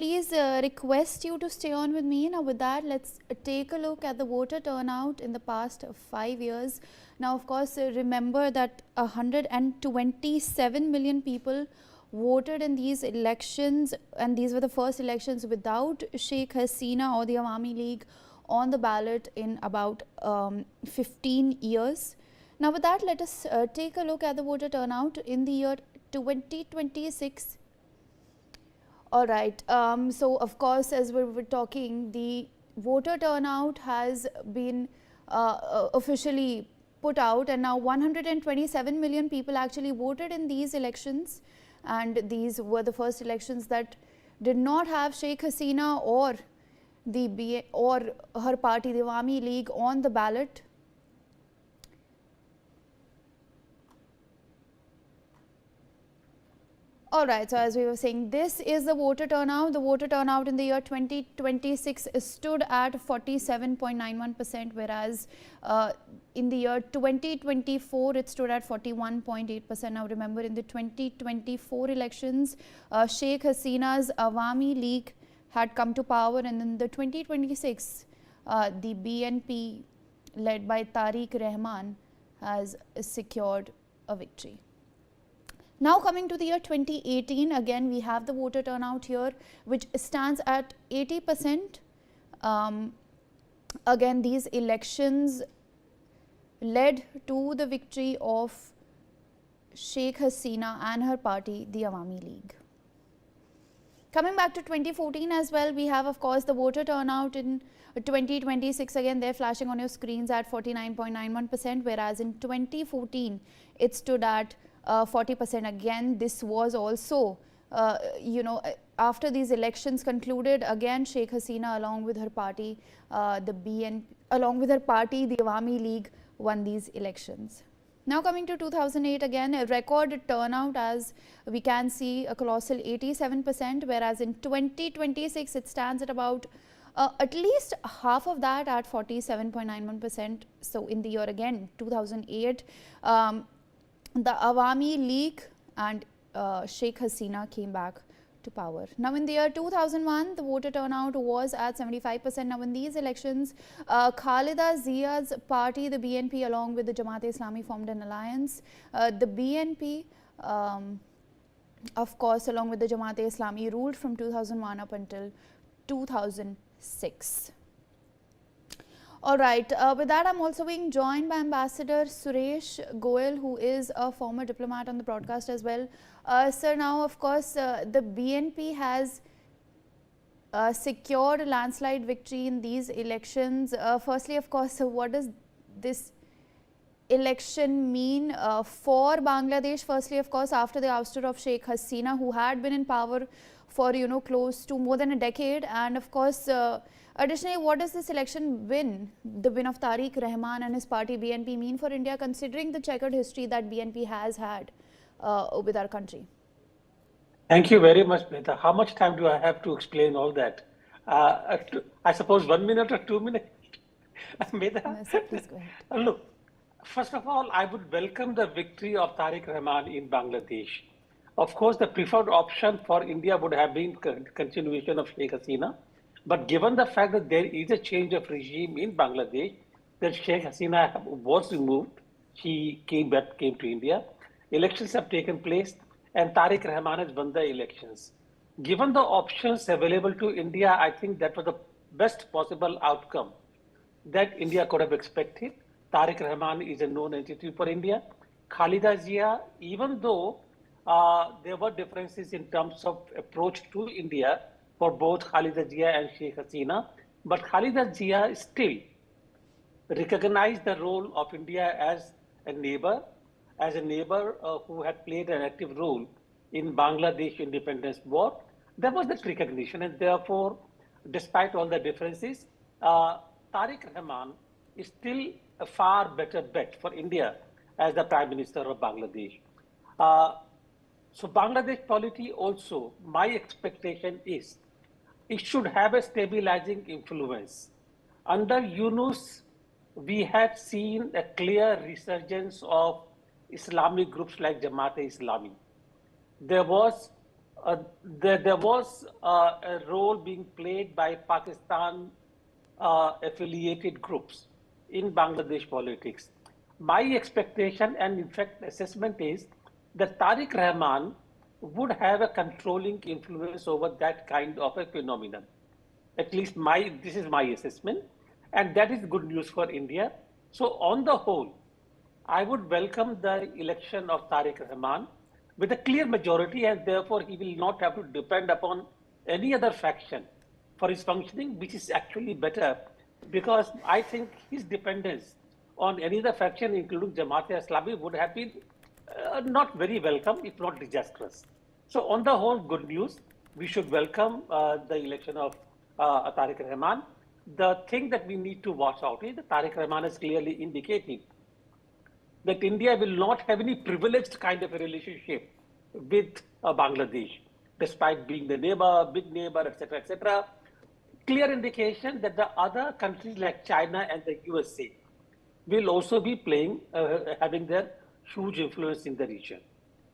please request you to stay on with me. Now with that, let's take a look at the voter turnout in the past 5 years. Now of course, remember that 127 million people voted in these elections, and these were the first elections without Sheikh Hasina or the Awami League on the ballot in about 15 years. Now with that, let us take a look at the voter turnout in the year 2026. All right. So, of course, as we were talking, the voter turnout has been officially put out, and now 127 million people actually voted in these elections, and these were the first elections that did not have Sheikh Hasina or her party, the Awami League, on the ballot. All right, so as we were saying, this is the voter turnout. The voter turnout in the year 2026 stood at 47.91%, whereas in the year 2024 it stood at 41.8%. Now remember, in the 2024 elections, Sheikh Hasina's Awami League had come to power, and in the 2026, the BNP led by Tariq Rahman has secured a victory. Now coming to the year 2018, again we have the voter turnout here, which stands at 80%. Again, these elections led to the victory of Sheikh Hasina and her party, the Awami League. Coming back to 2014 as well, we have of course the voter turnout in 2026. Again, they're flashing on your screens at 49.91%, whereas in 2014 it stood at 40%. Again, this was also, after these elections concluded, again Sheikh Hasina along with her party, the Awami League, won these elections. Now coming to 2008, again a record turnout, as we can see, a colossal 87%, whereas in 2026 it stands at about at least half of that at 47.91%. So in the year again 2008, the Awami League and Sheikh Hasina came back to power. Now in the year 2001, the voter turnout was at 75%. Now in these elections, Khalida Zia's party, the BNP, along with the Jamaat-e-Islami, formed an alliance. The BNP, of course, along with the Jamaat-e-Islami, ruled from 2001 up until 2006. All right, with that, I'm also being joined by Ambassador Suresh Goel, who is a former diplomat on the broadcast as well. Sir, now of course the BNP has secured a landslide victory in these elections. Firstly, of course, what does this election mean for Bangladesh? Firstly, of course, after the ouster of Sheikh Hasina, who had been in power for close to more than a decade, and of course additionally, what does this election win, the win of Tariq Rahman and his party BNP, mean for India, considering the checkered history that BNP has had with our country? Thank you very much, Mehta. How much time do I have to explain all that? I suppose 1 minute or 2 minutes? Mehta? No, sir, please go ahead. Look, first of all, I would welcome the victory of Tariq Rahman in Bangladesh. Of course, the preferred option for India would have been continuation of Sheikh Hasina. But given the fact that there is a change of regime in Bangladesh, that Sheikh Hasina was removed, she came to India, elections have taken place, and Tariq Rahman has won the elections. Given the options available to India, I think that was the best possible outcome that India could have expected. Tariq Rahman is a known entity for India. Khalida Zia, even though there were differences in terms of approach to India for both Khalida Zia and Sheikh Hasina, but Khalida Zia still recognized the role of India as a neighbor who had played an active role in Bangladesh independence war. There was that recognition, and therefore, despite all the differences, Tariq Rahman is still a far better bet for India as the Prime Minister of Bangladesh. So Bangladesh polity also, my expectation is, it should have a stabilizing influence. Under Yunus, we had seen a clear resurgence of Islamic groups like Jamaat-e-Islami. There was there was a role being played by Pakistan affiliated groups in Bangladesh politics. My expectation and in fact assessment is that Tariq Rahman would have a controlling influence over that kind of a phenomenon. At least this is my assessment, and that is good news for India. So on the whole, I would welcome the election of Tariq Rahman with a clear majority, and therefore he will not have to depend upon any other faction for his functioning, which is actually better, because I think his dependence on any other faction, including Jamaat-e-Islami, would have been not very welcome, if not disastrous. So on the whole, good news. We should welcome the election of Tariq Rahman. The thing that we need to watch out is that Tariq Rahman has clearly indicated that India will not have any privileged kind of a relationship with Bangladesh, despite being the neighbor, big neighbor, etc., etc. Clear indication that the other countries like China and the USA will also be playing, having their huge influence in the region.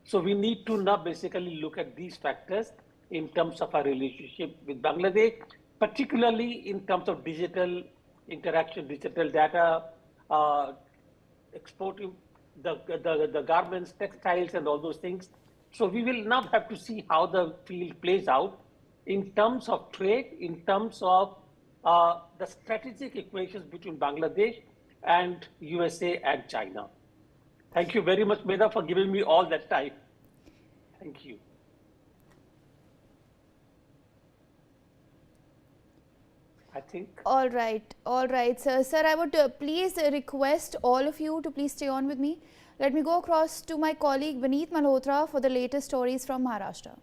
So we need to now basically look at these factors in terms of our relationship with Bangladesh, particularly in terms of digital interaction, digital data, exporting the garments, textiles, and all those things. So we will now have to see how the field plays out in terms of trade, in terms of the strategic equations between Bangladesh and USA and China. Thank you very much, Meda, for giving me all that time. Thank you. I think. All right, sir. Sir, I would please request all of you to please stay on with me. Let me go across to my colleague Vineet Malhotra for the latest stories from Maharashtra.